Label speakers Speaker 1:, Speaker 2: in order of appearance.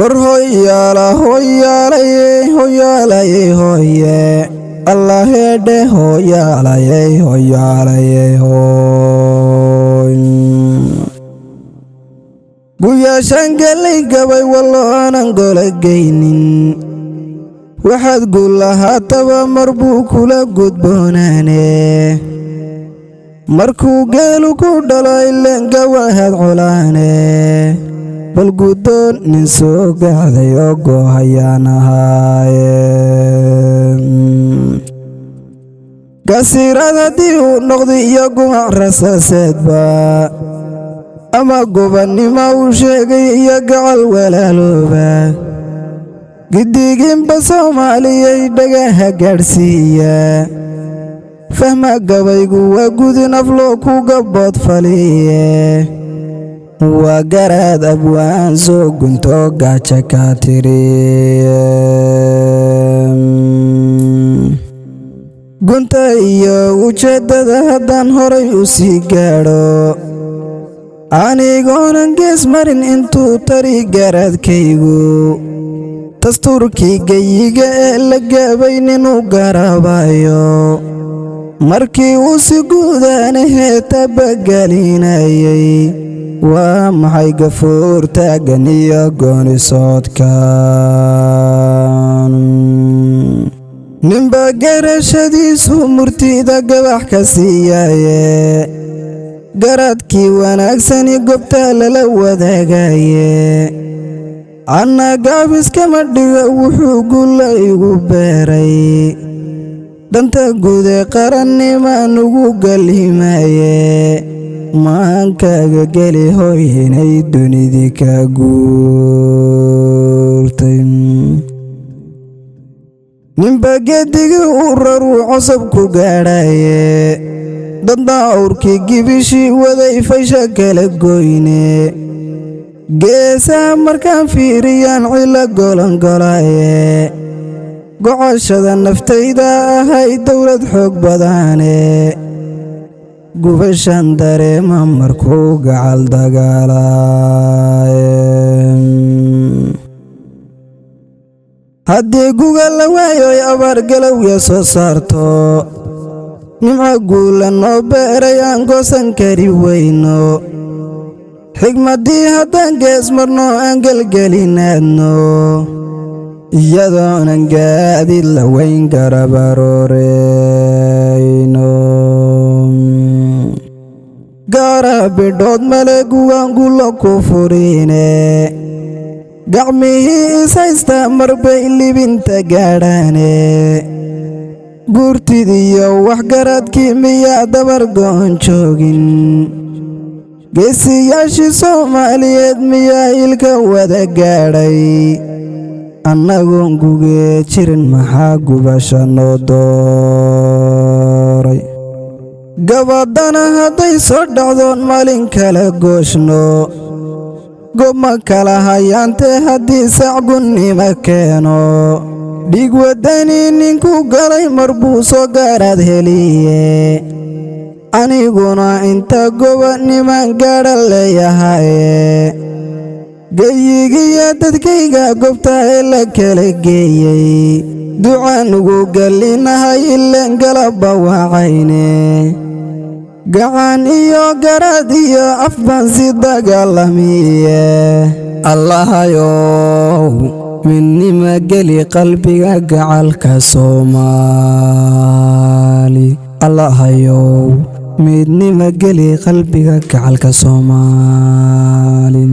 Speaker 1: Warhoyala hoyalaye hoyalaye hoye Allah hede hoyalaye hoyalaye hoy Guya shangalay gabay wallo aanan golagaynin waxaad gulaha taba marbu kula gudboonaane markuu geelu ku dhalo ileen gawaahad culaane bal gudoon nin soo gaaday oo goohayaan ahaaye gasiirad haddii uu noqday iyo gumac rasaaseedba ama gobannimo uu sheegay iyo gacal walaalooba giddigiinba soomaaliyay dhagaha gaadhsiiya fahma gabaygu waa gudin afloo ku gabbood faliye waa garaad abwaan soo gunto gaaja ka tiriye gunta iyo ujeeddada haddaan horay u sii gaadho anigoonan gees marin intuu tari garaadkaygu dastuurkii geyiga ee la gaabay ninuu garaabayo markii uu si guudaanahee tabagelinayay waa maxay gafuur taagan iyo gooni socodkan ninba garashadiisu murtida gabax ka siiyaye garaadkii wanaagsani gobta lala wadaagaye anna gaabiskama dhiga wuxuu gulla igu beeray danta guud ee qarannimaan ugu galimaye maankaaga geli hoy inay dunidii ka guurtay ninba geedigii uu raruu cosab ku gaadhaye dadna awrkii gibishii waday faysha kala goyne geesaha markaan fiiriyaan cila golongolaye gocoshada naftayda ahay dowlad xoog badane gubashan dareema markuu gacal dagaalaye haddii guga la waayoy abaar galowya soo saarto nimco guula noo beeray aan goosan kari weyno xigmaddii haddaan gees marno aan gelgelinaadno iyadoonan gaadiid la weyn garabarooreyno gaara bidhood male gugaan gullo ku furiine gacmihii ishaysta marbay libinta gaadhaane guurtidiyo waxgaradkii miyaa dabar go'on joogin geesiyaashii soomaaliyeed miyaa ilka wada gaadhay annagoon gugee jirin maxaa gubasha noo dooray gabaddana hadday soo dhacdoon maalin kala gooshno gob ma kala hayaantee haddii sacgunnima keeno dhiig waddanii ninku galay marbuu soo gaaraad heliye aniguna inta gobanimaan gaadha leeyahaye geyigiya dadkayga gobta ee la kala geeyey ducaan ugu gallinahay ileen galabba waacayne gacan iyo garaad iyo afbaan si dagaalamiye allahayow midnima geli qalbiga gacalka Soomaali allahayow midnima geli qalbiga gacalka Soomaali